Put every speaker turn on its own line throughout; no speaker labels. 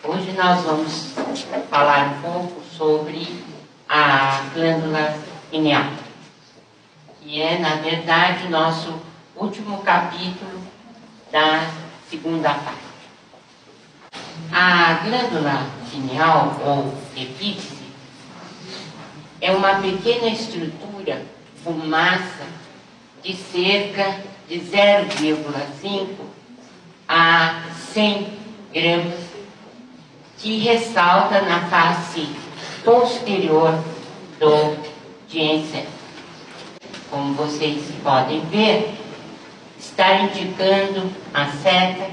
Hoje nós vamos falar um pouco sobre a glândula pineal, que é, na verdade, o nosso último capítulo da segunda parte. A glândula pineal, ou epífise, é uma pequena estrutura com massa de cerca de 0,5 a 100 gramas, que ressalta na face posterior do diencéfalo. Como vocês podem ver, está indicando a seta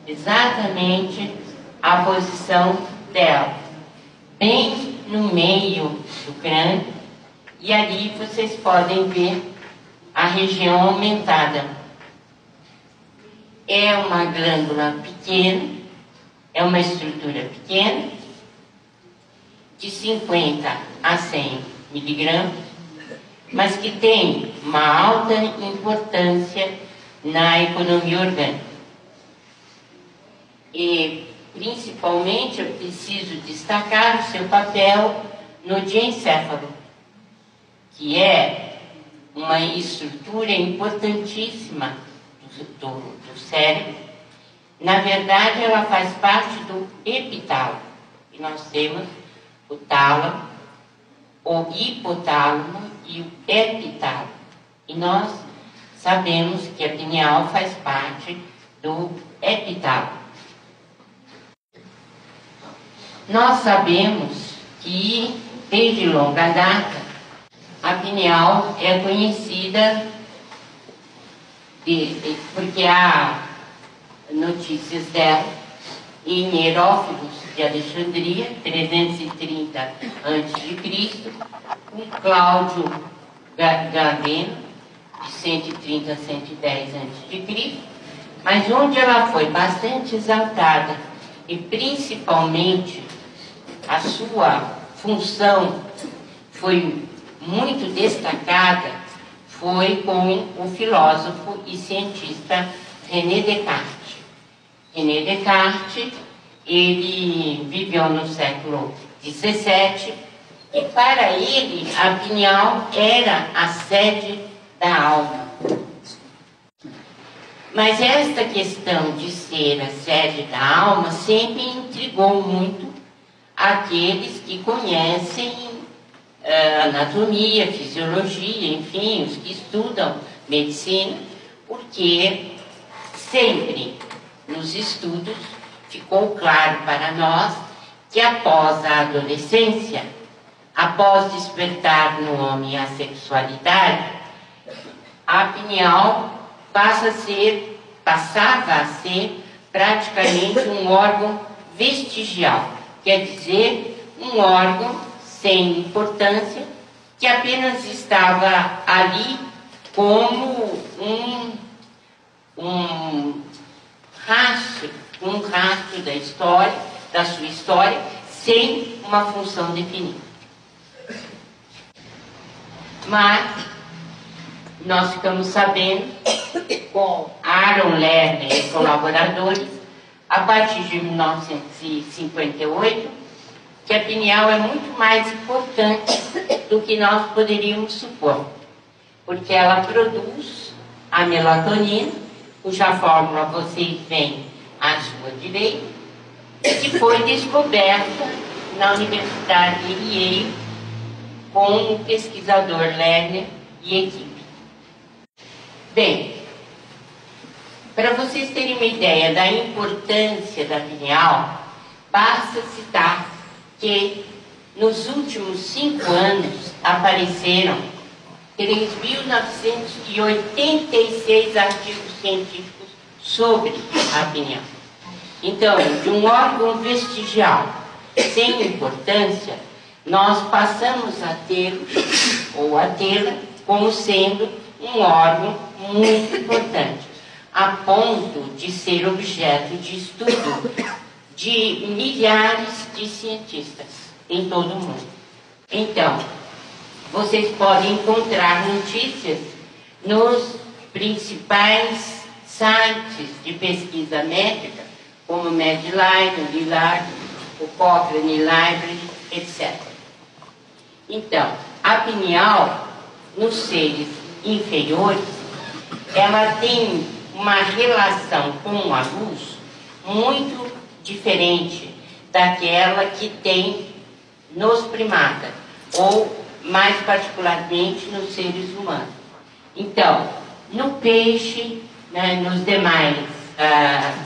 exatamente a posição dela, bem no meio do crânio, e ali vocês podem ver a região aumentada. É uma glândula pequena, é uma estrutura pequena, de 50 a 100 miligramas, mas que tem uma alta importância na economia orgânica. E, principalmente, eu preciso destacar o seu papel no diencéfalo, que é uma estrutura importantíssima do cérebro. Na verdade, ela faz parte do epitálamo. E nós temos o tálamo, o hipotálamo e o epitálamo. E nós sabemos que a pineal faz parte do epitálamo. Nós sabemos que, desde longa data, a pineal é conhecida porque há notícias dela em Hierófilos de Alexandria, 330 a.C., com Cláudio Galeno, de 130 a 110 a.C., mas onde ela foi bastante exaltada e principalmente a sua função foi muito destacada, foi com o filósofo e cientista René Descartes. René Descartes, ele viveu no século XVII e para ele a pineal era a sede da alma. Mas esta questão de ser a sede da alma sempre intrigou muito aqueles que conhecem anatomia, fisiologia, enfim, os que estudam medicina, porque sempre nos estudos ficou claro para nós que após a adolescência, após despertar no homem a sexualidade, a pineal passava a ser praticamente um órgão vestigial, quer dizer, um órgão sem importância, que apenas estava ali como um rastro da história, da sua história, sem uma função definida. Mas nós ficamos sabendo, com Aaron Lerner e colaboradores, a partir de 1958, que a pineal é muito mais importante do que nós poderíamos supor, porque ela produz a melatonina, cuja fórmula vocês veem à sua direita, que foi descoberta na Universidade de Yale com o pesquisador Lerner e equipe. Bem, para vocês terem uma ideia da importância da pineal, basta citar que nos últimos 5 anos apareceram 3.986 artigos científicos sobre a pineal. Então, de um órgão vestigial sem importância, nós passamos a tê-lo, ou a tê-la, como sendo um órgão muito importante, a ponto de ser objeto de estudo de milhares de cientistas em todo o mundo. Então, vocês podem encontrar notícias nos principais sites de pesquisa médica, como Medline, Lillard, o Cochrane Library, etc. Então, a pineal, nos seres inferiores, ela tem uma relação com a luz muito diferente daquela que tem nos primatas, ou mais particularmente nos seres humanos. Então, no peixe, né, nos demais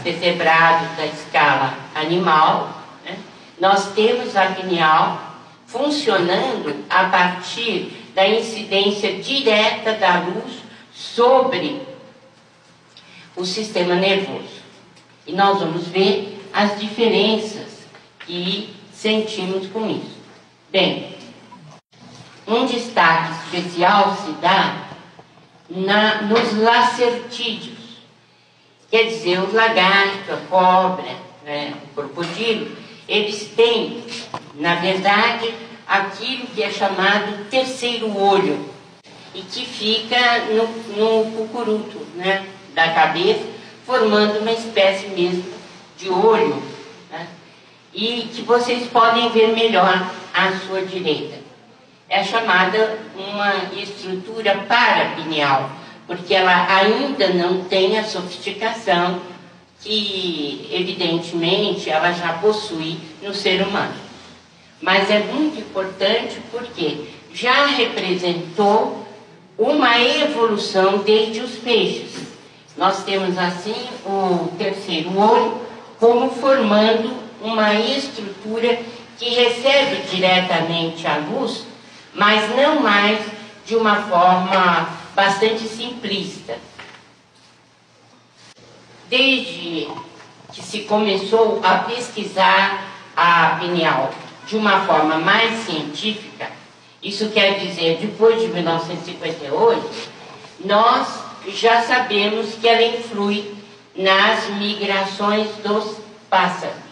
vertebrados da escala animal, né, nós temos a pineal funcionando a partir da incidência direta da luz sobre o sistema nervoso. E nós vamos ver as diferenças que sentimos com isso. Bem, um destaque especial se dá nos lacertídeos, quer dizer, os lagartos, a cobra, né, o crocodilo, eles têm, na verdade, aquilo que é chamado terceiro olho, e que fica no cucuruto, né, da cabeça, formando uma espécie mesmo de olho, né, e que vocês podem ver melhor à sua direita. É chamada uma estrutura parapineal, porque ela ainda não tem a sofisticação que, evidentemente, ela já possui no ser humano. Mas é muito importante porque já representou uma evolução desde os peixes. Nós temos, assim, o terceiro olho como formando uma estrutura que recebe diretamente a luz, mas não mais de uma forma bastante simplista. Desde que se começou a pesquisar a pineal de uma forma mais científica, isso quer dizer, depois de 1958, nós já sabemos que ela influi nas migrações dos pássaros.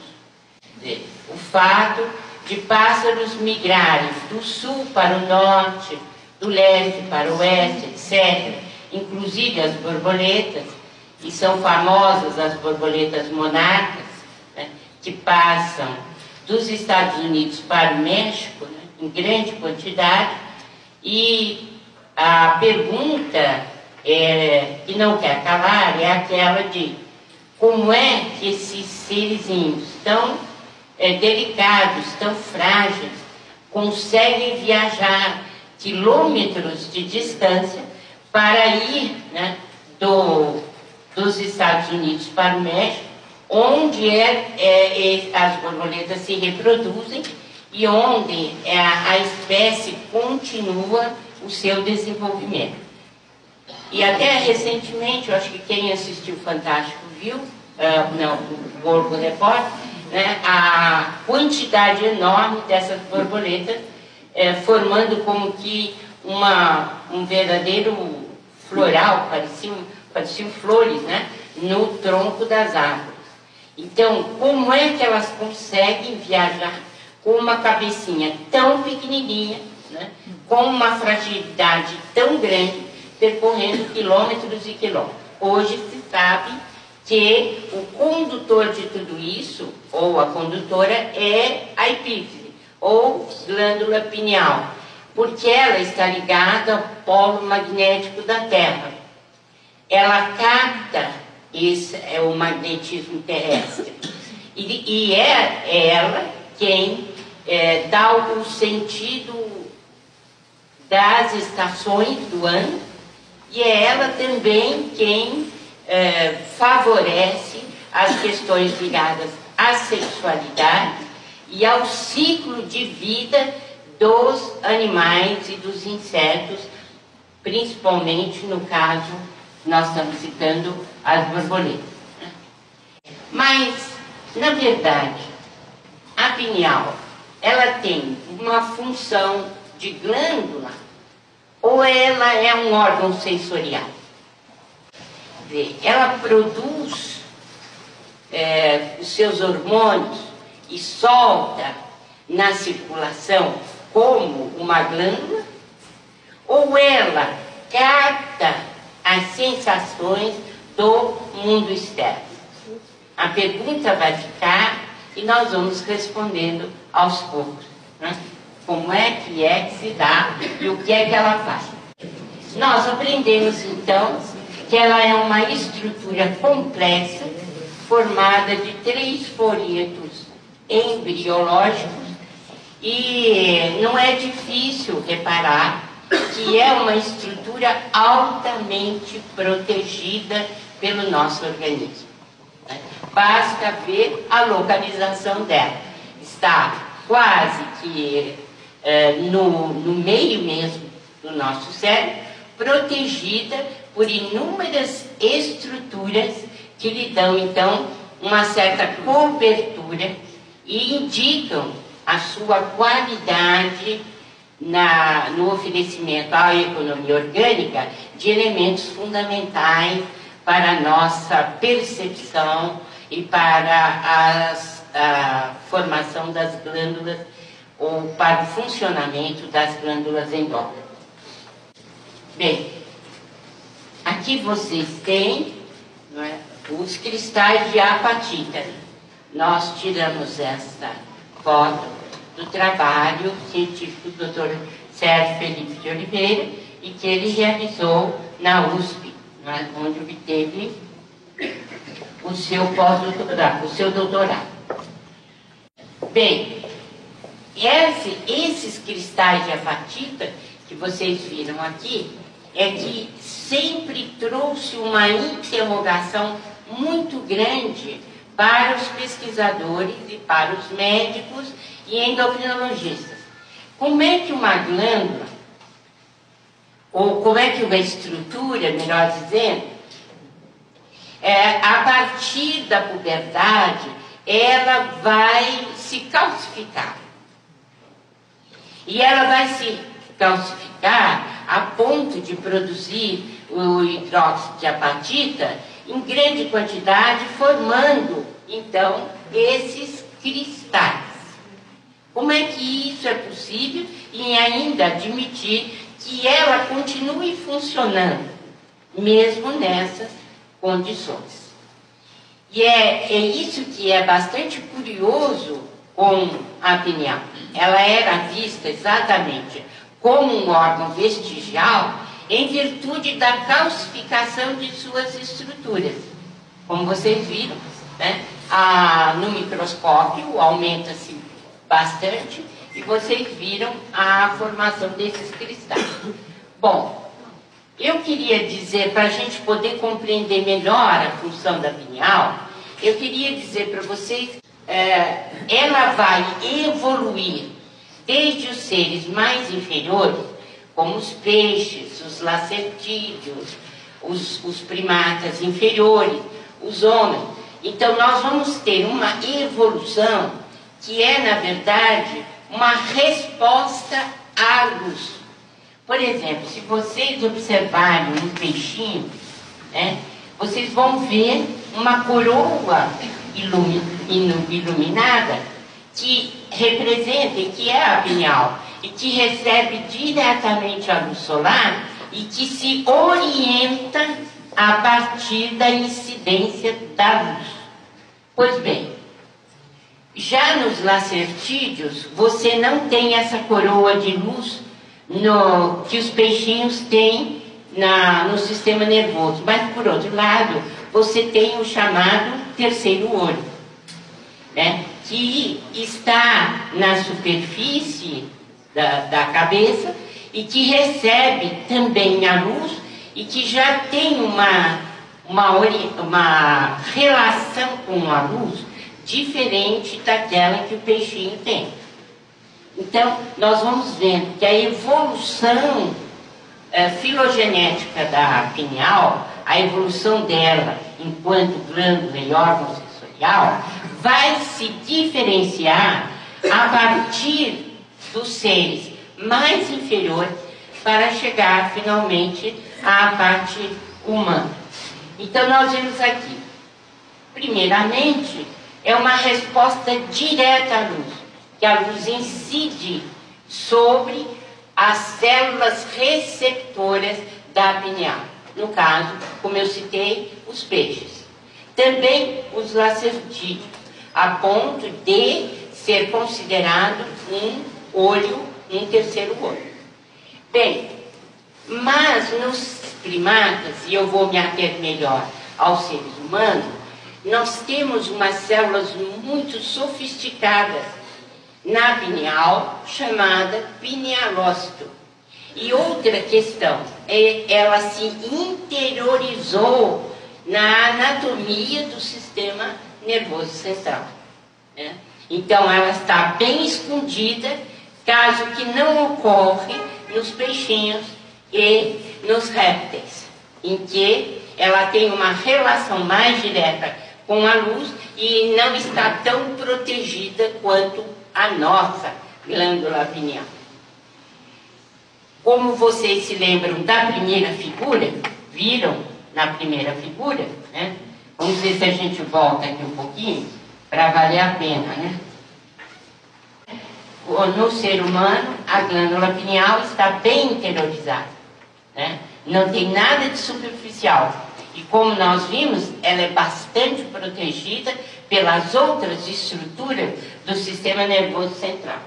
O fato de pássaros migrarem do sul para o norte, do leste para o oeste, etc., inclusive as borboletas, e são famosas as borboletas monarcas, né, que passam dos Estados Unidos para o México, né, em grande quantidade, e a pergunta que não quer calar é aquela de como é que esses serizinhos tão delicados, tão frágeis, conseguem viajar quilômetros de distância para ir, né, dos Estados Unidos para o México, onde as borboletas se reproduzem e onde a espécie continua o seu desenvolvimento. E até recentemente, eu acho que quem assistiu Fantástico viu, o Globo Repórter, né, a quantidade enorme dessas borboletas, formando como que um verdadeiro floral, pareciam flores, né, no tronco das árvores. Então, como é que elas conseguem viajar com uma cabecinha tão pequenininha, né, com uma fragilidade tão grande, percorrendo quilômetros e quilômetros? Hoje se sabe que o condutor de tudo isso, ou a condutora, é a epífise, ou glândula pineal, porque ela está ligada ao polo magnético da Terra. Ela capta o magnetismo terrestre. E é ela quem dá o sentido das estações do ano, e é ela também quem favorece as questões ligadas à sexualidade e ao ciclo de vida dos animais e dos insetos, principalmente no caso, nós estamos citando as borboletas. Mas, na verdade, a pineal, ela tem uma função de glândula ou ela é um órgão sensorial? Ela produz os seus hormônios e solta na circulação como uma glândula, ou ela capta as sensações do mundo externo? A pergunta vai ficar e nós vamos respondendo aos poucos, né? Como é que se dá e o que é que ela faz. Nós aprendemos então que ela é uma estrutura complexa formada de 3 folhetos embriológicos e não é difícil reparar que é uma estrutura altamente protegida pelo nosso organismo. Basta ver a localização dela. Está quase que no meio mesmo do nosso cérebro, protegida por inúmeras estruturas que lhe dão, então, uma certa cobertura e indicam a sua qualidade no oferecimento à economia orgânica de elementos fundamentais para a nossa percepção e para a formação das glândulas ou para o funcionamento das glândulas endócrinas. Bem, aqui vocês têm, não é, os cristais de apatita. Nós tiramos esta foto do trabalho científico do Dr. Sérgio Felipe de Oliveira e que ele realizou na USP, não é, onde obteve o seu pós-doutorado, o seu doutorado. Bem, esses cristais de apatita que vocês viram aqui é que sempre trouxe uma interrogação muito grande para os pesquisadores e para os médicos e endocrinologistas. Como é que uma glândula, ou como é que uma estrutura, melhor dizendo, a partir da puberdade, ela vai se calcificar. E ela vai se calcificar a ponto de produzir o hidróxido de apatita em grande quantidade, formando, então, esses cristais. Como é que isso é possível e ainda admitir que ela continue funcionando, mesmo nessas condições? E é isso que é bastante curioso com a pineal. Ela era vista exatamente como um órgão vestigial em virtude da calcificação de suas estruturas. Como vocês viram, né? No microscópio aumenta-se bastante e vocês viram a formação desses cristais. Bom, eu queria dizer, para a gente poder compreender melhor a função da pineal, eu queria dizer para vocês, ela vai evoluir desde os seres mais inferiores, como os peixes, os lacertídeos, os primatas inferiores, os homens. Então nós vamos ter uma evolução que é, na verdade, uma resposta à luz. Por exemplo, se vocês observarem um peixinho, né, vocês vão ver uma coroa iluminada que representa e que é a pineal e que recebe diretamente a luz solar e que se orienta a partir da incidência da luz. Pois bem, já nos lacertídeos, você não tem essa coroa de luz que os peixinhos têm no sistema nervoso. Mas, por outro lado, você tem o chamado terceiro olho, né, que está na superfície da cabeça e que recebe também a luz e que já tem uma relação com a luz diferente daquela que o peixinho tem. Então, nós vamos vendo que a evolução filogenética da pineal, a evolução dela enquanto glândula e órgão sensorial, vai se diferenciar a partir dos seres mais inferiores para chegar finalmente à parte humana. Então nós vemos aqui, primeiramente, é uma resposta direta à luz, que a luz incide sobre as células receptoras da pineal. No caso, como eu citei, os peixes. Também os lacertídeos. a ponto de ser considerado um terceiro olho. Bem, mas nos primatas, e eu vou me ater melhor aos seres humanos, nós temos umas células muito sofisticadas na pineal, chamada pinealócito. E outra questão, ela se interiorizou na anatomia do sistema nervoso central, né? Então ela está bem escondida, caso que não ocorre nos peixinhos e nos répteis, em que ela tem uma relação mais direta com a luz e não está tão protegida quanto a nossa glândula pineal. Como vocês se lembram da primeira figura, viram na primeira figura, né? Vamos ver se a gente volta aqui um pouquinho, para valer a pena, né? No ser humano, a glândula pineal está bem interiorizada, né? Não tem nada de superficial. E como nós vimos, ela é bastante protegida pelas outras estruturas do sistema nervoso central.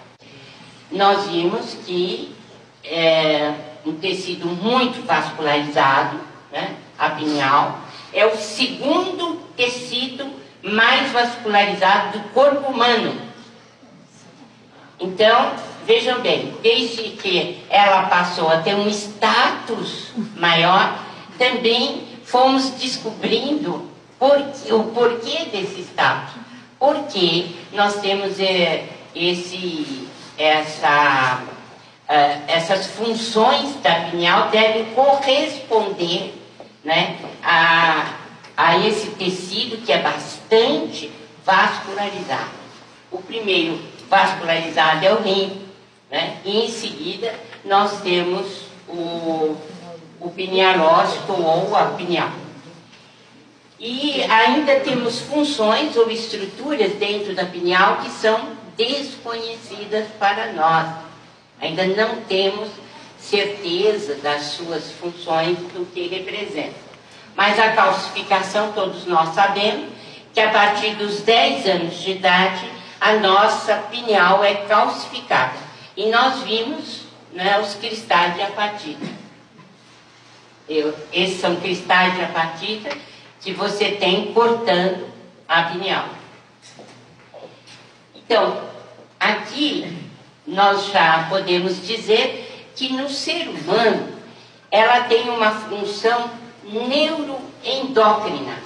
Nós vimos que é um tecido muito vascularizado, né? A pineal é o segundo tecido mais vascularizado do corpo humano. Então, vejam bem, desde que ela passou a ter um status maior, também fomos descobrindo o porquê desse status. Porque nós temos essas funções da pineal devem corresponder, né, a esse tecido que é bastante vascularizado. O primeiro vascularizado é o rim, né? E em seguida nós temos o pinealócito ou a pineal. E ainda temos funções ou estruturas dentro da pineal que são desconhecidas para nós. Ainda não temos certeza das suas funções, do que representa. Mas a calcificação, todos nós sabemos que a partir dos 10 anos de idade, a nossa pineal é calcificada. E nós vimos, né, os cristais de apatita. Esses são cristais de apatita que você tem cortando a pineal. Então, aqui nós já podemos dizer que no ser humano ela tem uma função neuroendócrina.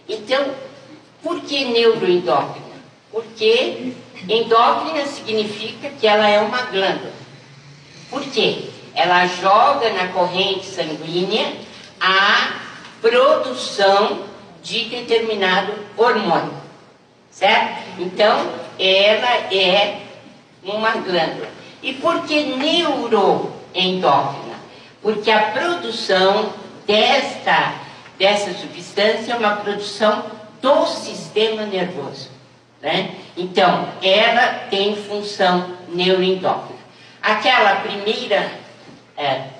Então, por que neuroendócrina? Porque endócrina significa que ela é uma glândula. Por quê? Ela joga na corrente sanguínea a produção de determinado hormônio, certo? Então, ela é uma glândula. E por que neuroendócrina? Porque a produção dessa substância é uma produção do sistema nervoso, né? Então, ela tem função neuroendócrina. Aquela primeira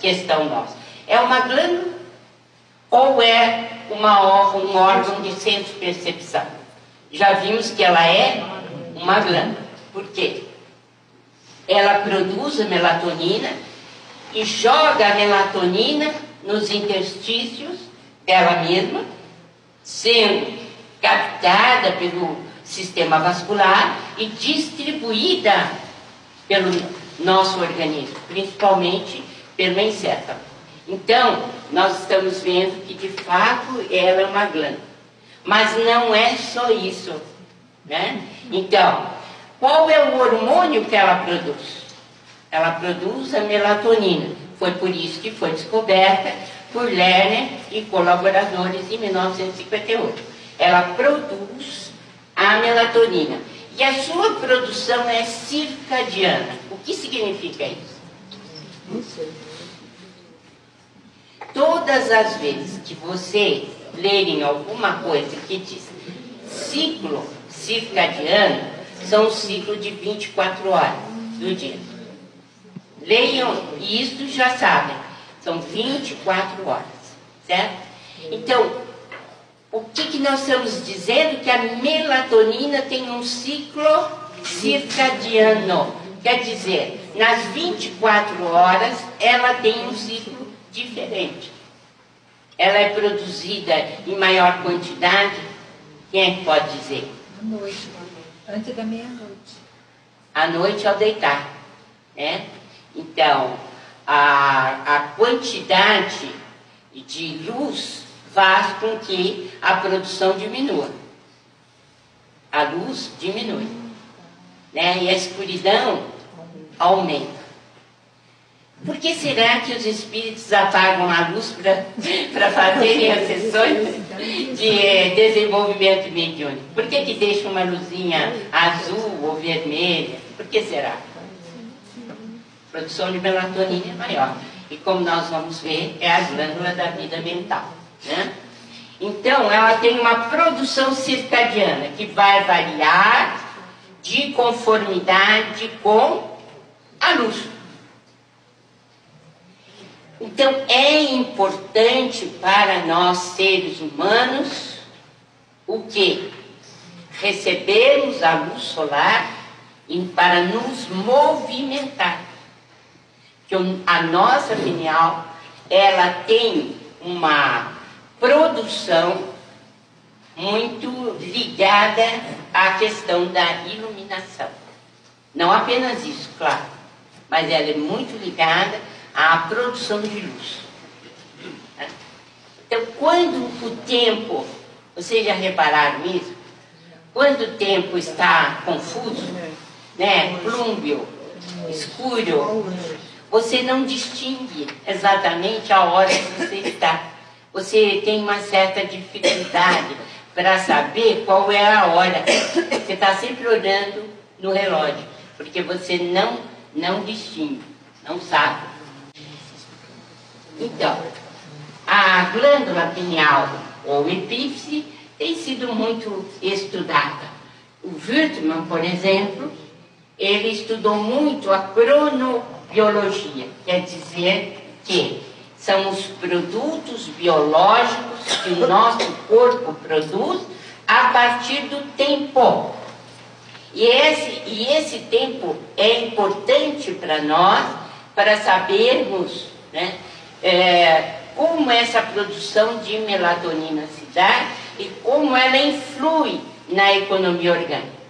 questão nossa, é uma glândula ou é um órgão de senso-percepção? Já vimos que ela é uma glândula. Por quê? Ela produz a melatonina e joga a melatonina nos interstícios dela mesma, sendo captada pelo sistema vascular e distribuída pelo nosso organismo, principalmente pelo encéfalo. Então, nós estamos vendo que de fato ela é uma glândula. Mas não é só isso, né? Então, qual é o hormônio que ela produz? Ela produz a melatonina. Foi por isso que foi descoberta por Lerner e colaboradores em 1958. Ela produz a melatonina. E a sua produção é circadiana. O que significa isso? Não sei. Todas as vezes que vocês lerem alguma coisa que diz ciclo circadiano, são um ciclo de 24 horas do dia. Leiam isso, já sabem. São 24 horas, certo? Então, o que nós estamos dizendo que a melatonina tem um ciclo circadiano. Quer dizer, nas 24 horas, ela tem um ciclo diferente. Ela é produzida em maior quantidade. Quem é que pode dizer?
À noite, antes da meia-noite.
À noite ao deitar, né? Então, a quantidade de luz faz com que a produção diminua. A luz diminui, né? E a escuridão aumenta. Por que será que os espíritos apagam a luz para fazerem as sessões de desenvolvimento mediúnico? Por que deixam uma luzinha azul ou vermelha? Por que será? A produção de melatonina é maior. E como nós vamos ver, é a glândula da vida mental, né? Então, ela tem uma produção circadiana que vai variar de conformidade com a luz. Então, é importante para nós, seres humanos, o quê? Recebermos a luz solar para nos movimentar. Que a nossa pineal, ela tem uma produção muito ligada à questão da iluminação. Não apenas isso, claro, mas ela é muito ligada à produção de luz. Então, quando o tempo, vocês já repararam isso? Quando o tempo está confuso, né, plúmbio, escuro, você não distingue exatamente a hora que você está. Você tem uma certa dificuldade para saber qual é a hora. Você está sempre olhando no relógio, porque você não distingue, não sabe. Então, a glândula pineal ou epífise tem sido muito estudada. O Würtman, por exemplo, ele estudou muito a cronobiologia, quer dizer que são os produtos biológicos que o nosso corpo produz a partir do tempo. E esse tempo é importante para nós, para sabermos, né, como essa produção de melatonina se dá e como ela influi na economia orgânica.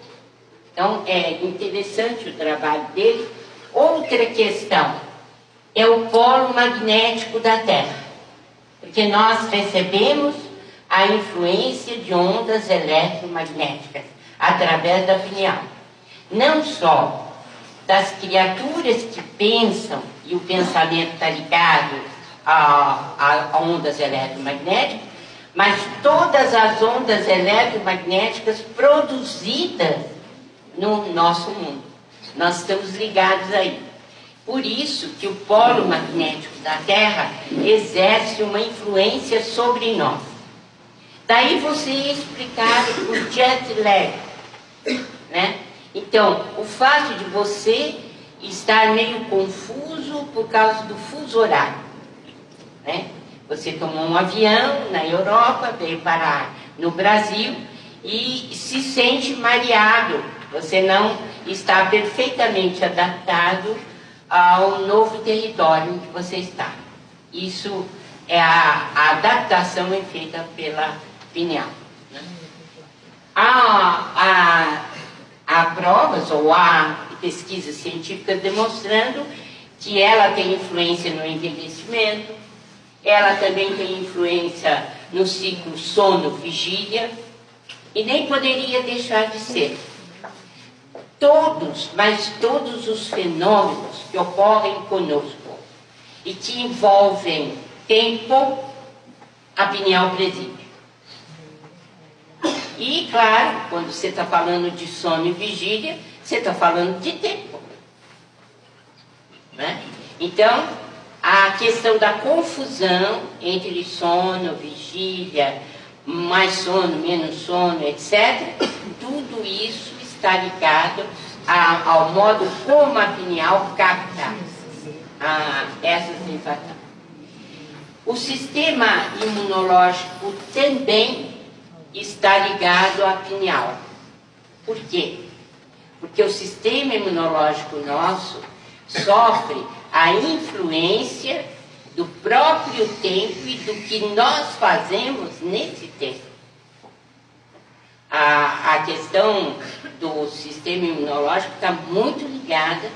Então, é interessante o trabalho dele. Outra questão é o polo magnético da Terra, porque nós recebemos a influência de ondas eletromagnéticas através da pineal. Não só das criaturas que pensam, e o pensamento está ligado a ondas eletromagnéticas, mas todas as ondas eletromagnéticas produzidas no nosso mundo. Nós estamos ligados aí. Por isso que o polo magnético da Terra exerce uma influência sobre nós. Daí você explicar o jet lag, né? Então, o fato de você estar meio confuso por causa do fuso horário, né? Você tomou um avião na Europa, veio parar no Brasil e se sente mareado. Você não está perfeitamente adaptado ao novo território em que você está. Isso é a adaptação é feita pela pineal, né? Há provas ou há pesquisas científicas demonstrando que ela tem influência no envelhecimento, ela também tem influência no ciclo sono-vigília e nem poderia deixar de ser. Mas todos os fenômenos que ocorrem conosco e que envolvem tempo, a pineal preside. E, claro, quando você está falando de sono e vigília, você está falando de tempo, né? Então, a questão da confusão entre sono, vigília, mais sono, menos sono, etc., tudo isso está ligado ao modo como a pineal capta essa sensação. O sistema imunológico também está ligado à pineal. Por quê? Porque o sistema imunológico nosso sofre a influência do próprio tempo e do que nós fazemos nesse tempo. A questão do sistema imunológico está muito ligada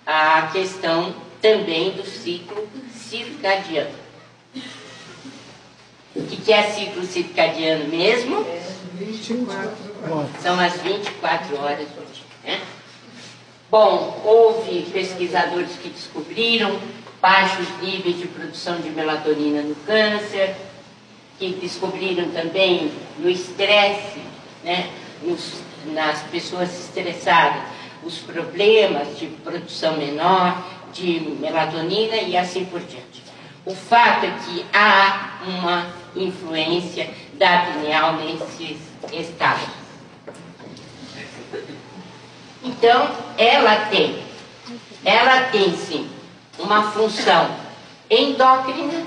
à questão também do ciclo circadiano. O que é ciclo circadiano mesmo?
24 horas.
São as 24 horas do dia, né? Bom, houve pesquisadores que descobriram baixos níveis de produção de melatonina no câncer, que descobriram também no estresse, né, nas pessoas estressadas, os problemas de produção menor de melatonina e assim por diante. O fato é que há uma influência da pineal nesses estados. Então, ela tem sim uma função endócrina,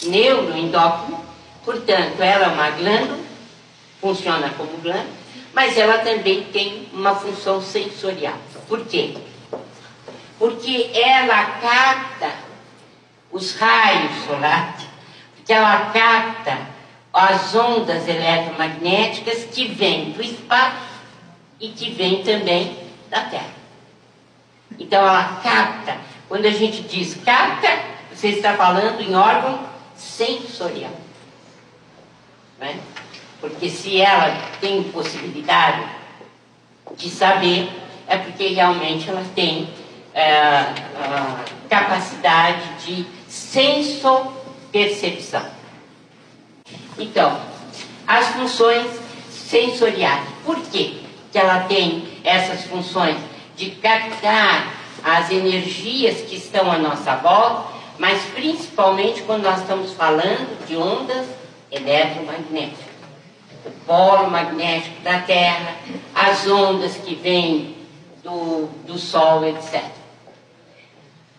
neuroendócrina, portanto, ela é uma glândula, funciona como glândula, mas ela também tem uma função sensorial. Por quê? Porque ela capta os raios solares, porque ela capta as ondas eletromagnéticas que vêm do espaço e que vêm também da Terra. Então ela capta. Quando a gente diz capta, você está falando em órgão sensorial, né? Porque se ela tem possibilidade de saber, é porque realmente ela tem a capacidade de sensopercepção. Então, as funções sensoriais. Por quê que ela tem essas funções de captar as energias que estão à nossa volta, mas principalmente quando nós estamos falando de ondas eletromagnéticas? O polo magnético da Terra, as ondas que vêm do Sol, etc.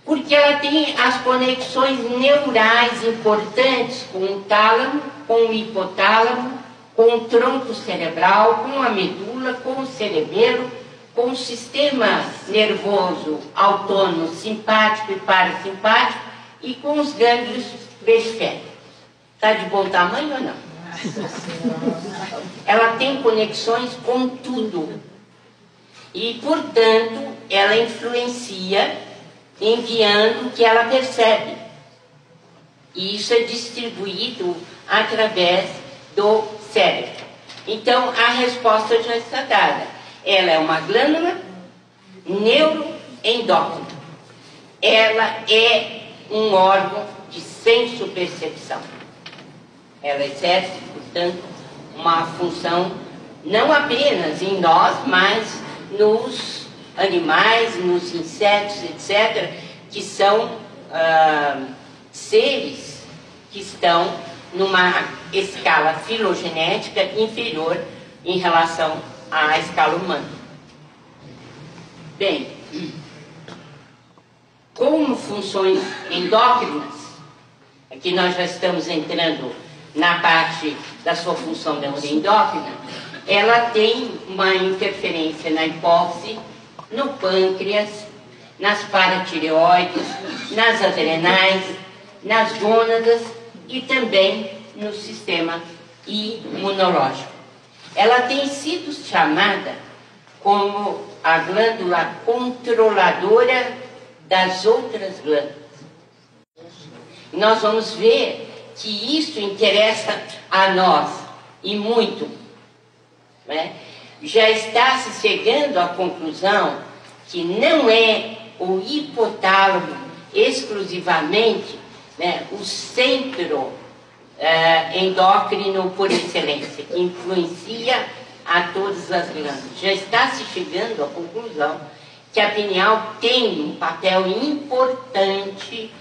Porque ela tem as conexões neurais importantes com o tálamo, com o hipotálamo, com o tronco cerebral, com a medula, com o cerebelo, com o sistema nervoso autônomo, simpático e parasimpático, e com os gânglios periféricos. Está de bom tamanho ou não? Ela tem conexões com tudo. E, portanto, ela influencia enviando o que ela percebe. E isso é distribuído através do cérebro. Então, a resposta já está dada. Ela é uma glândula neuroendócrina. Ela é um órgão de sensopercepção. Ela exerce, portanto, uma função não apenas em nós, mas nos animais, nos insetos, etc., que são seres que estão numa escala filogenética inferior em relação à escala humana. Bem, como funções endócrinas, aqui nós já estamos entrando na parte da sua função neuroendócrina, ela tem uma interferência na hipófise, no pâncreas, nas paratireoides, nas adrenais, nas gônadas e também no sistema imunológico. Ela tem sido chamada como a glândula controladora das outras glândulas. Nós vamos ver que isso interessa a nós, e muito, né? Já está se chegando à conclusão que não é o hipotálamo exclusivamente, né, o centro endócrino por excelência, que influencia a todas as glândulas. Já está se chegando à conclusão que a pineal tem um papel importante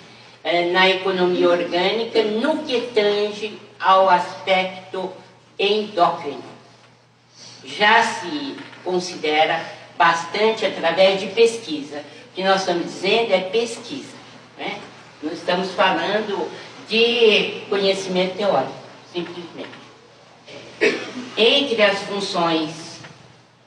na economia orgânica no que tange ao aspecto endócrino. Já se considera bastante através de pesquisa. O que nós estamos dizendo é pesquisa, né? Não estamos falando de conhecimento teórico, simplesmente. entre as funções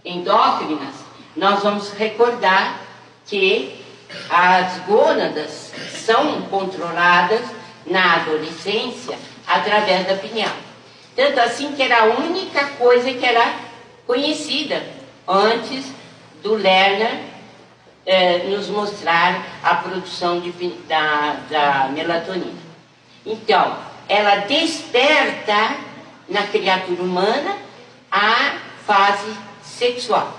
endócrinas, nós vamos recordar que as gônadas são controladas na adolescência através da pineal. Tanto assim que era a única coisa que era conhecida antes do Lerner nos mostrar a produção da melatonina. Então, ela desperta na criatura humana a fase sexual.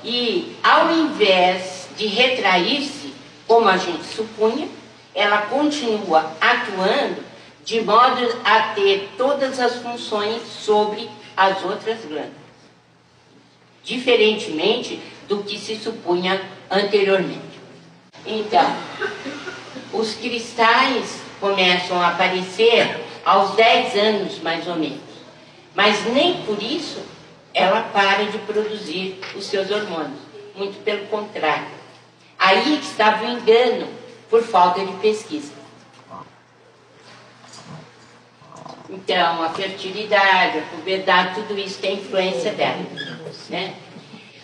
E ao invés de retrair-se, como a gente supunha, ela continua atuando de modo a ter todas as funções sobre as outras glândulas, diferentemente do que se supunha anteriormente. Então, os cristais começam a aparecer aos 10 anos, mais ou menos. Mas nem por isso ela para de produzir os seus hormônios. Muito pelo contrário. Aí que estava o engano, por falta de pesquisa. Então, a fertilidade, a puberdade, tudo isso tem influência dela, né?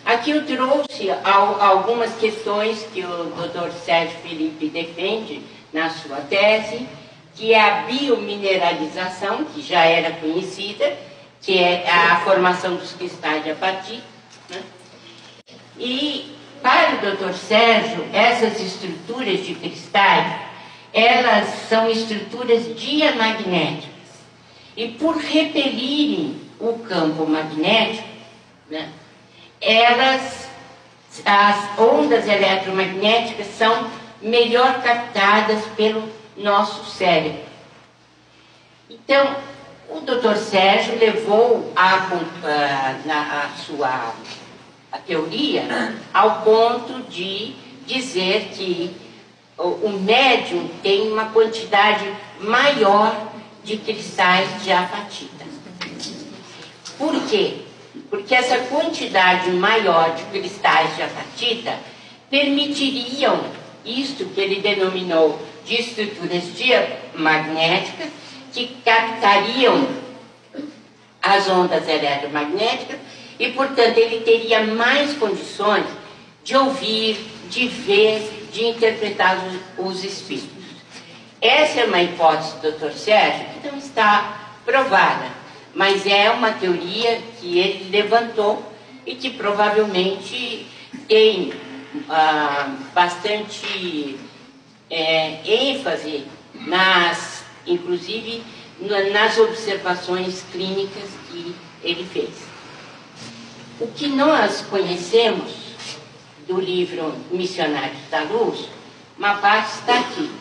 Aqui eu trouxe algumas questões que o Dr. Sérgio Felipe defende na sua tese, que é a biomineralização, que já era conhecida, que é a formação dos cristais de apatite, né? E para o Dr. Sérgio, essas estruturas de cristais, elas são estruturas diamagnéticas. E por repelirem o campo magnético, né, as ondas eletromagnéticas são melhor captadas pelo nosso cérebro. Então, o Dr. Sérgio levou a sua teoria ao ponto de dizer que o médium tem uma quantidade maior de cristais de apatita. Por quê? Porque essa quantidade maior de cristais de apatita permitiriam isto que ele denominou de estruturas diamagnéticas, que captariam as ondas eletromagnéticas e, portanto, ele teria mais condições de ouvir, de ver, de interpretar os espíritos. Essa é uma hipótese do Dr. Sérgio que não está provada, mas é uma teoria que ele levantou e que provavelmente tem bastante ênfase, inclusive nas observações clínicas que ele fez. O que nós conhecemos do livro Missionários da Luz, uma parte está aqui.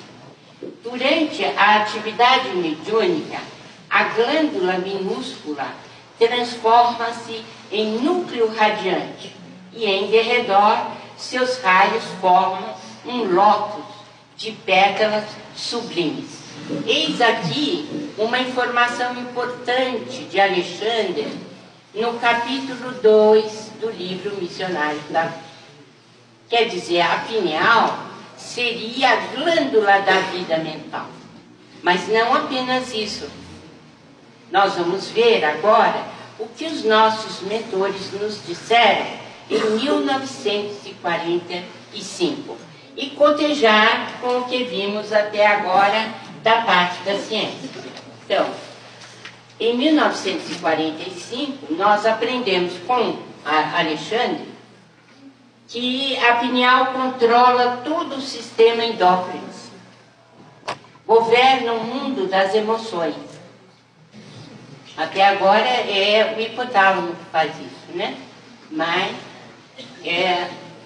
Durante a atividade mediúnica, a glândula minúscula transforma-se em núcleo radiante e em derredor seus raios formam um lótus de pétalas sublimes. Eis aqui uma informação importante de Alexandre no capítulo 2 do livro Missionários da Luz. Quer dizer, a pineal seria a glândula da vida mental. Mas não apenas isso. Nós vamos ver agora o que os nossos mentores nos disseram em 1945 e cotejar com o que vimos até agora da parte da ciência. Então, em 1945, nós aprendemos com Alexandre que a pineal controla todo o sistema endócrino, governa o mundo das emoções. Até agora é o hipotálamo que faz isso, né? Mas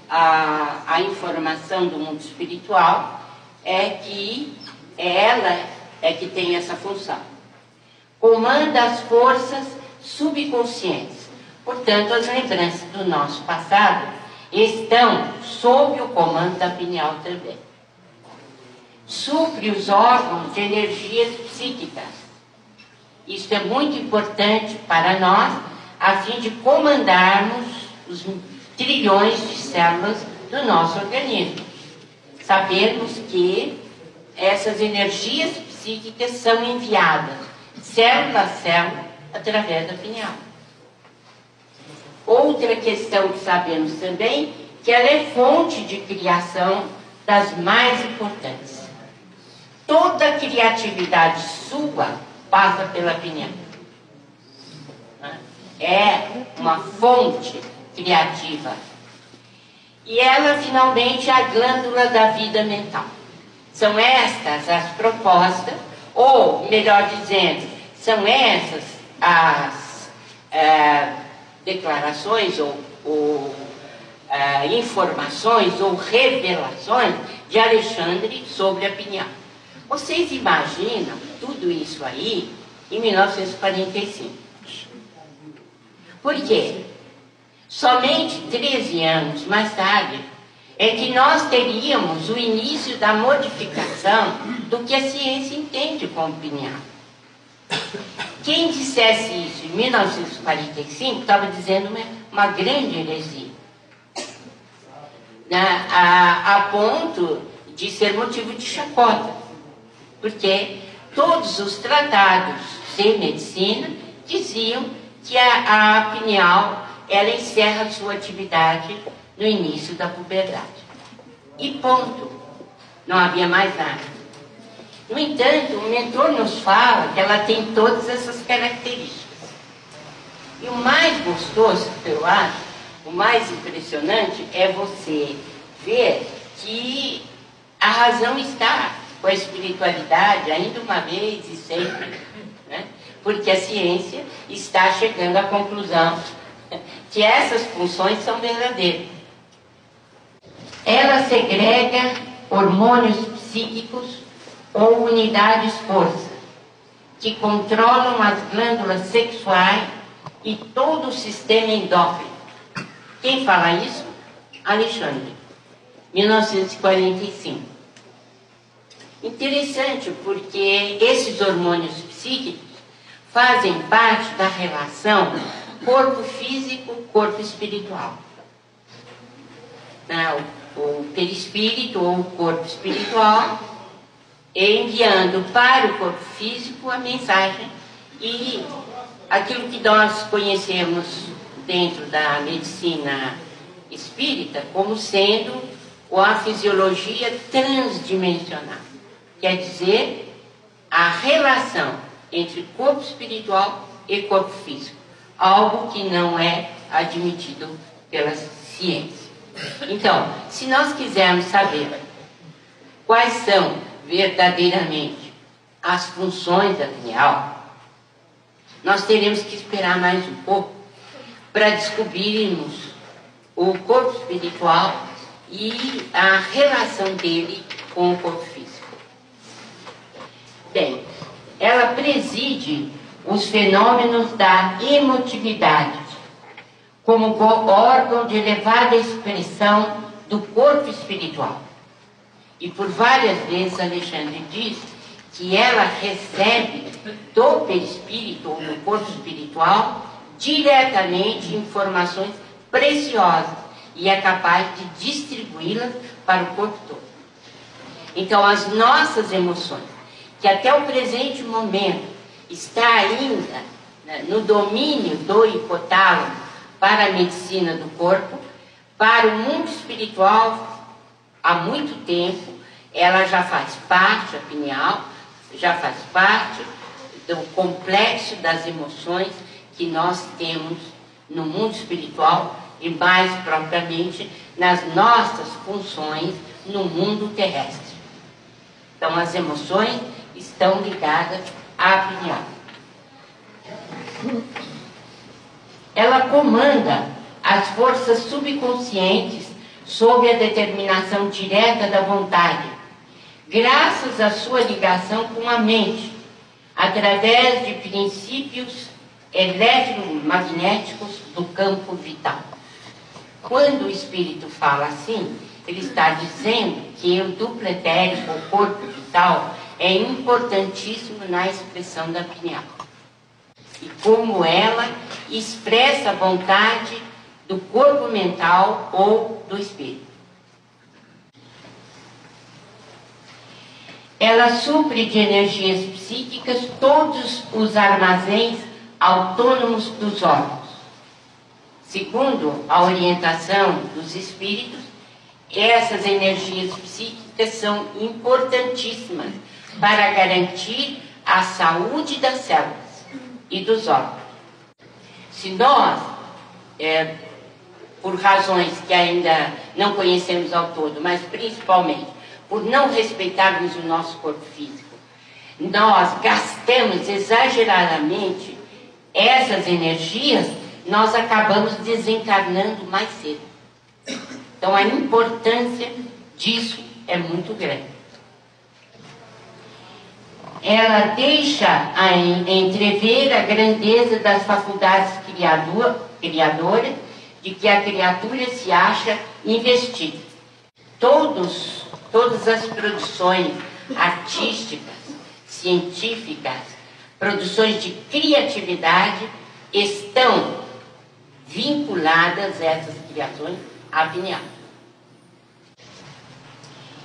a informação do mundo espiritual é que ela é que tem essa função. Comanda as forças subconscientes. Portanto, as lembranças do nosso passado estão sob o comando da pineal também. Supre os órgãos de energias psíquicas. Isso é muito importante para nós, a fim de comandarmos os trilhões de células do nosso organismo. Sabermos que essas energias psíquicas são enviadas, célula a célula, através da pineal. Outra questão que sabemos também, que ela é fonte de criação das mais importantes. Toda a criatividade sua passa pela pineal. É uma fonte criativa. E ela, finalmente, é a glândula da vida mental. São estas as propostas, ou, melhor dizendo, são essas as declarações ou informações ou revelações de Alexandre sobre a pineal. Vocês imaginam tudo isso aí em 1945. Por quê? Somente 13 anos mais tarde é que nós teríamos o início da modificação do que a ciência entende como pineal. Quem dissesse isso em 1945 estava dizendo uma grande heresia, a ponto de ser motivo de chacota, porque todos os tratados de medicina diziam que a pineal ela encerra sua atividade no início da puberdade. E ponto. Não havia mais nada. No entanto, o mentor nos fala que ela tem todas essas características. E o mais gostoso, eu acho, o mais impressionante é você ver que a razão está com a espiritualidade ainda uma vez e sempre, né? Porque a ciência está chegando à conclusão que essas funções são verdadeiras. Ela segrega hormônios psíquicos ou unidades força, que controlam as glândulas sexuais e todo o sistema endócrino. Quem fala isso? Alexandre, 1945. Interessante, porque esses hormônios psíquicos fazem parte da relação corpo físico, corpo espiritual. O perispírito ou o corpo espiritual enviando para o corpo físico a mensagem e aquilo que nós conhecemos dentro da medicina espírita como sendo a fisiologia transdimensional. Quer dizer, a relação entre corpo espiritual e corpo físico. Algo que não é admitido pela ciência. Então, se nós quisermos saber quais são verdadeiramente as funções da pineal, nós teremos que esperar mais um pouco para descobrirmos o corpo espiritual e a relação dele com o corpo físico. Bem, ela preside os fenômenos da emotividade como órgão de elevada expressão do corpo espiritual. E por várias vezes Alexandre diz que ela recebe do perispírito ou do corpo espiritual diretamente informações preciosas e é capaz de distribuí-las para o corpo todo. Então as nossas emoções, que até o presente momento está ainda no domínio do hipotálamo para a medicina do corpo, para o mundo espiritual, há muito tempo, ela já faz parte, a pineal, já faz parte do complexo das emoções que nós temos no mundo espiritual e mais propriamente nas nossas funções no mundo terrestre. Então as emoções estão ligadas à pineal. Ela comanda as forças subconscientes sob a determinação direta da vontade, graças à sua ligação com a mente, através de princípios eletromagnéticos do campo vital. Quando o espírito fala assim, ele está dizendo que o duplo etérico, o corpo vital, é importantíssimo na expressão da pineal. E como ela expressa a vontade do corpo mental ou do espírito. Ela supre de energias psíquicas todos os armazéns autônomos dos órgãos. Segundo a orientação dos espíritos, essas energias psíquicas são importantíssimas para garantir a saúde das células e dos órgãos. Se nós, por razões que ainda não conhecemos ao todo, mas principalmente por não respeitarmos o nosso corpo físico, nós gastamos exageradamente essas energias, nós acabamos desencarnando mais cedo. Então a importância disso é muito grande. Ela deixa entrever a grandeza das faculdades criadoras de que a criatura se acha investida. Todas as produções artísticas, científicas, produções de criatividade estão vinculadas a essas criações à pineal.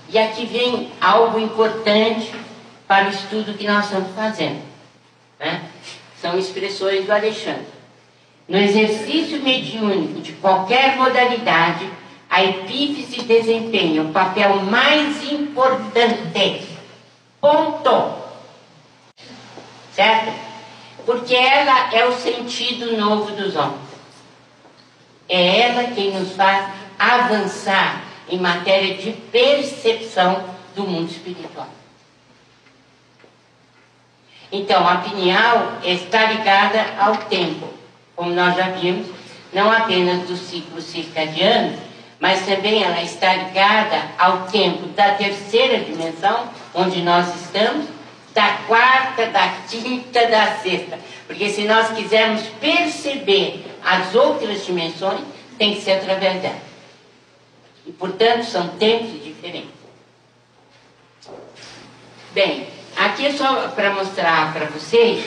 E aqui vem algo importante para o estudo que nós estamos fazendo, né? São expressões do Alexandre. No exercício mediúnico de qualquer modalidade, a epífise desempenha o papel mais importante. Ponto. Certo? Porque ela é o sentido novo dos homens. É ela quem nos faz avançar em matéria de percepção do mundo espiritual. Então, a pineal está ligada ao tempo, como nós já vimos, não apenas do ciclo circadiano, mas também ela está ligada ao tempo da terceira dimensão, onde nós estamos, da quarta, da quinta, da sexta. Porque se nós quisermos perceber as outras dimensões, tem que ser através dela. E, portanto, são tempos diferentes. Bem, aqui é só para mostrar para vocês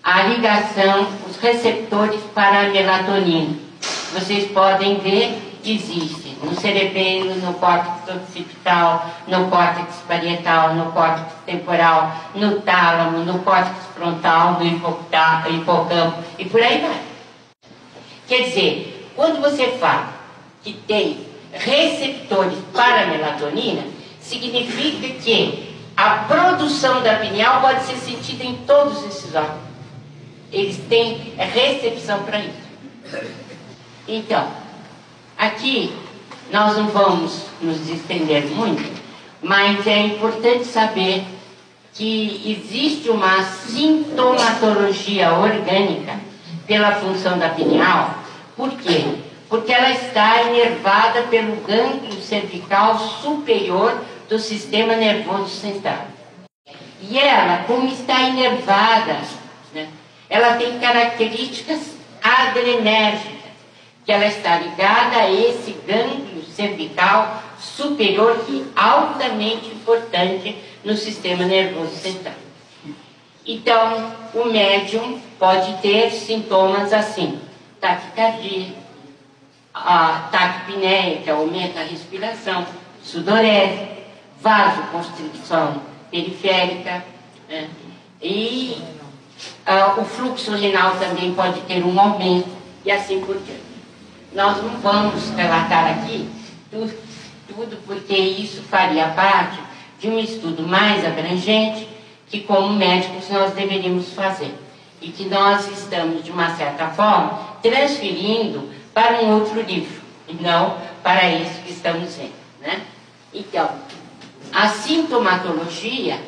a ligação, os receptores para a melatonina. Vocês podem ver que existe no cerebelo, no córtex occipital, no córtex parietal, no córtex temporal, no tálamo, no córtex frontal, no hipocampo e por aí vai. Quer dizer, quando você fala que tem receptores para a melatonina, significa que a produção da pineal pode ser sentida em todos esses órgãos. Eles têm recepção para isso. Então, aqui nós não vamos nos estender muito, mas é importante saber que existe uma sintomatologia orgânica pela função da pineal. Por quê? Porque ela está inervada pelo gânglio cervical superior do sistema nervoso central. E ela, como está inervada, né, ela tem características adrenérgicas, que ela está ligada a esse gânglio cervical superior e altamente importante no sistema nervoso central. Então, o médium pode ter sintomas assim: taquicardia, taquipneia, aumenta a respiração, sudorese, vasoconstricção periférica, né? E o fluxo renal também pode ter um aumento e assim por diante. Nós não vamos relatar aqui tudo porque isso faria parte de um estudo mais abrangente que, como médicos, nós deveríamos fazer e que nós estamos, de uma certa forma, transferindo para um outro livro e não para isso que estamos vendo, né? Então, a sintomatologia,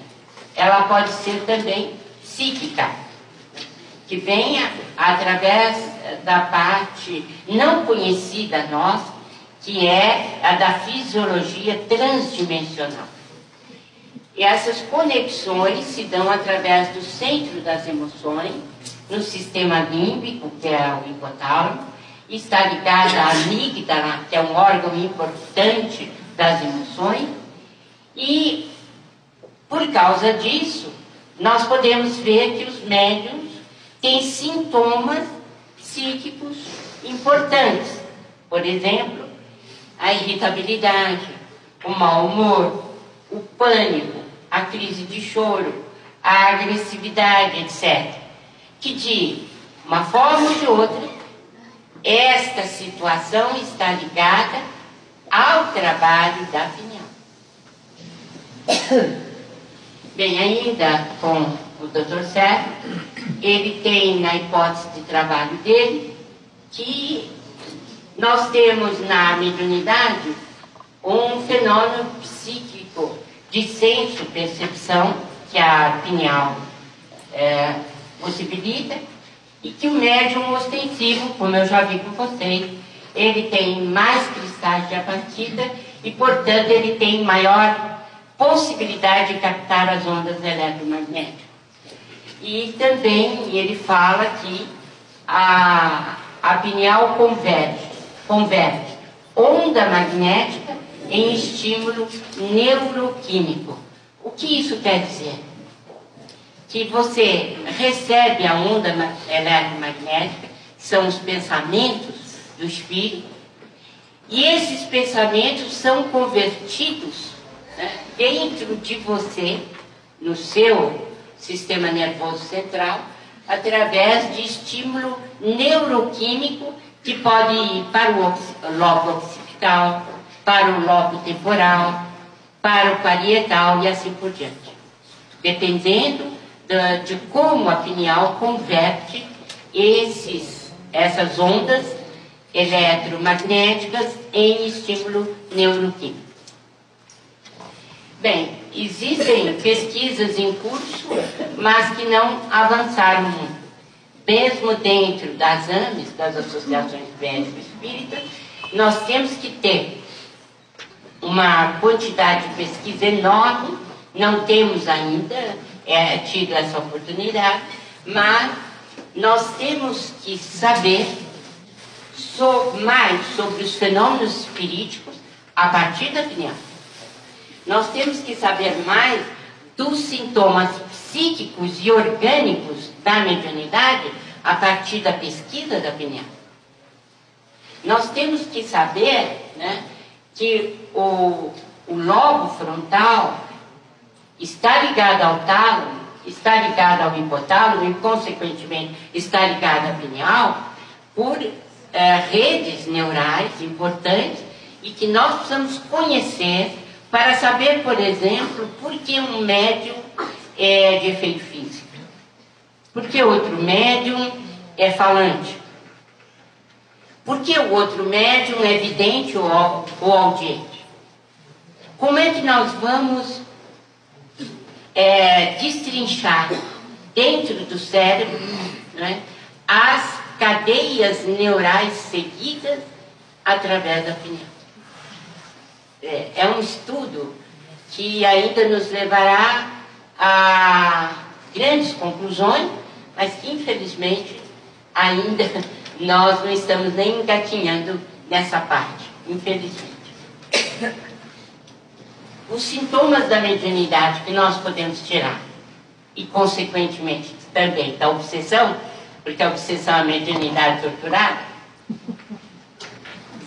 ela pode ser também psíquica, que venha através da parte não conhecida nossa, que é a da fisiologia transdimensional. E essas conexões se dão através do centro das emoções, no sistema límbico, que é o hipotálamo, e está ligada à amígdala, que é um órgão importante das emoções, e por causa disso, nós podemos ver que os médiuns têm sintomas psíquicos importantes. Por exemplo, a irritabilidade, o mau humor, o pânico, a crise de choro, a agressividade, etc. Que de uma forma ou de outra, esta situação está ligada ao trabalho da pineal. Bem, ainda com o Dr. Sérgio, ele tem na hipótese de trabalho dele que nós temos na mediunidade um fenômeno psíquico de senso-percepção que a pineal possibilita, e que o médium ostensivo, como eu já vi com vocês, ele tem mais cristais de abatida e, portanto, ele tem maior possibilidade de captar as ondas eletromagnéticas. E também ele fala que a pineal converte onda magnética em estímulo neuroquímico. O que isso quer dizer? Que você recebe a onda eletromagnética, que são os pensamentos do espírito, e esses pensamentos são convertidos, né, dentro de você, no seu sistema nervoso central, através de estímulo neuroquímico que pode ir para o lobo occipital, para o lobo temporal, para o parietal e assim por diante, dependendo de como a pineal converte essas ondas eletromagnéticas em estímulo neuroquímico. Bem, existem pesquisas em curso, mas que não avançaram muito. Mesmo dentro das AMES, das Associações Médico-Espíritas, nós temos que ter uma quantidade de pesquisa enorme, não temos ainda tido essa oportunidade, mas nós temos que saber mais sobre os fenômenos espiríticos a partir da pineal. Nós temos que saber mais dos sintomas psíquicos e orgânicos da mediunidade a partir da pesquisa da pineal. Nós temos que saber, né, que o lobo frontal está ligado ao tálamo, está ligado ao hipotálamo e, consequentemente, está ligado à pineal por redes neurais importantes e que nós precisamos conhecer para saber, por exemplo, por que um médium é de efeito físico, por que outro médium é falante, por que o outro médium é vidente ou audiente. Como é que nós vamos destrinchar dentro do cérebro, né, as cadeias neurais seguidas através da pineal? É um estudo que ainda nos levará a grandes conclusões, mas que infelizmente ainda nós não estamos nem engatinhando nessa parte, infelizmente. Os sintomas da mediunidade que nós podemos tirar, e consequentemente também da obsessão, porque a obsessão é a mediunidade torturada,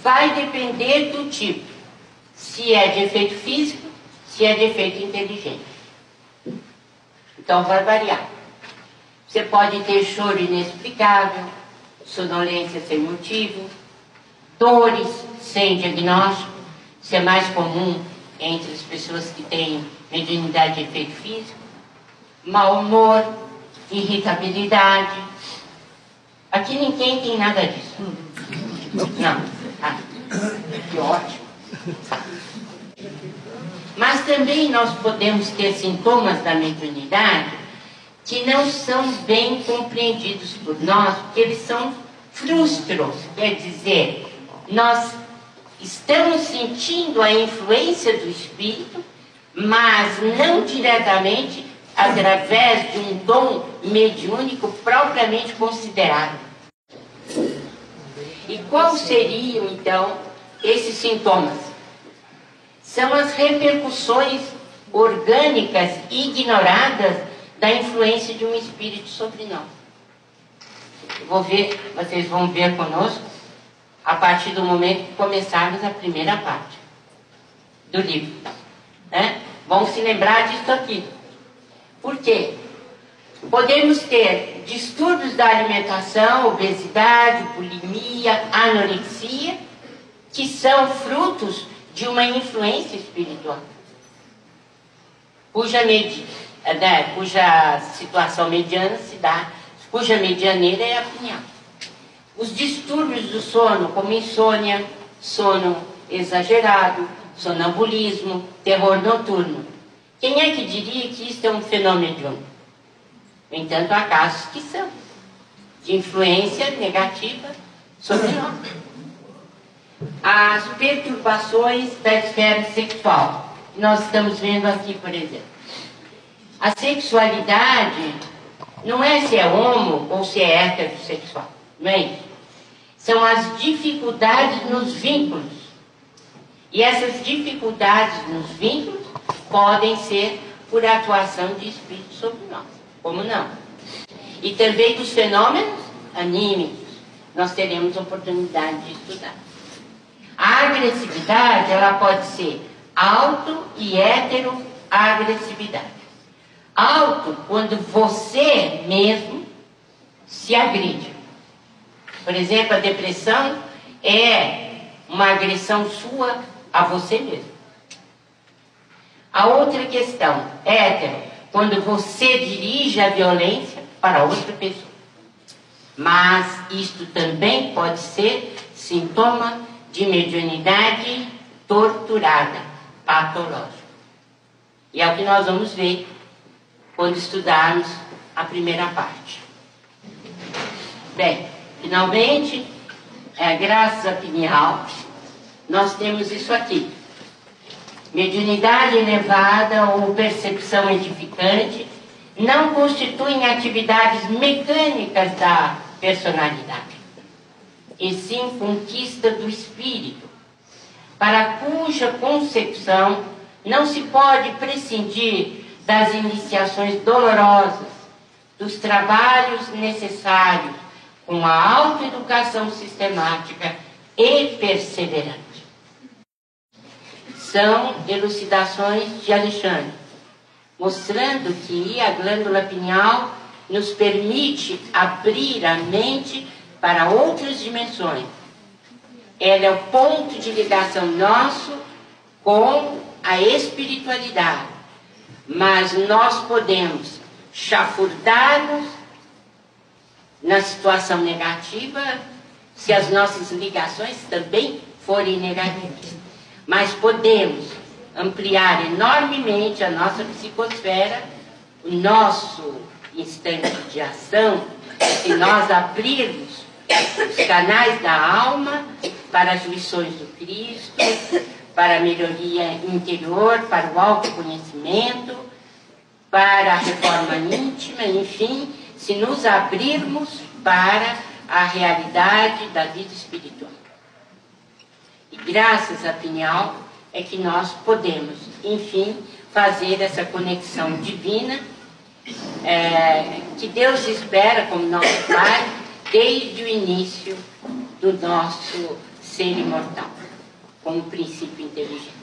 vai depender do tipo, se é de efeito físico, se é de efeito inteligente. Então vai variar. Você pode ter choro inexplicável, sonolência sem motivo, dores sem diagnóstico, isso é mais comum entre as pessoas que têm mediunidade de efeito físico, mau humor, irritabilidade. Aqui ninguém tem nada disso. Não. Ah, que ótimo. Mas também nós podemos ter sintomas da mediunidade que não são bem compreendidos por nós, porque eles são frustros, quer dizer, nós estamos sentindo a influência do espírito, mas não diretamente através de um dom mediúnico propriamente considerado. E quais seriam, então, esses sintomas? São as repercussões orgânicas ignoradas da influência de um espírito sobre nós. Vocês vão ver conosco a partir do momento que começarmos a primeira parte do livro, né? Vão se lembrar disso aqui. Por quê? Podemos ter distúrbios da alimentação, obesidade, bulimia, anorexia, que são frutos de uma influência espiritual, cuja situação mediana se dá, cuja medianeira é a pineal. Os distúrbios do sono, como insônia, sono exagerado, sonambulismo, terror noturno. Quem é que diria que isso é um fenômeno mediúnico? No entanto, há casos que são de influência negativa sobre nós. As perturbações da esfera sexual, que nós estamos vendo aqui, por exemplo. A sexualidade não é se é homo ou se é heterossexual, não é isso? São as dificuldades nos vínculos. E essas dificuldades nos vínculos podem ser por atuação de espíritos sobre nós. Como não? E também dos fenômenos anímicos. Nós teremos oportunidade de estudar. A agressividade, ela pode ser auto e heteroagressividade. Auto, quando você mesmo se agride. Por exemplo, a depressão é uma agressão sua a você mesmo. A outra questão, hétero, quando você dirige a violência para outra pessoa. Mas isto também pode ser sintoma de mediunidade torturada, patológica. E é o que nós vamos ver quando estudarmos a primeira parte. Bem, finalmente, graças à pineal, nós temos isso aqui. Mediunidade elevada ou percepção edificante não constituem atividades mecânicas da personalidade, e sim conquista do espírito, para cuja concepção não se pode prescindir das iniciações dolorosas, dos trabalhos necessários com a autoeducação sistemática e perseverante. São elucidações de Alexandre, mostrando que a glândula pineal nos permite abrir a mente para outras dimensões. Ela é o ponto de ligação nosso com a espiritualidade. Mas nós podemos chafurdar-nos na situação negativa se as nossas ligações também forem negativas. Mas podemos ampliar enormemente a nossa psicosfera, o nosso instante de ação, se nós abrirmos os canais da alma para as lições do Cristo, para a melhoria interior, para o autoconhecimento, para a reforma íntima, enfim, se nos abrirmos para a realidade da vida espiritual. E graças à pineal é que nós podemos, enfim, fazer essa conexão divina que Deus espera como nosso Pai desde o início do nosso ser imortal, como princípio inteligente.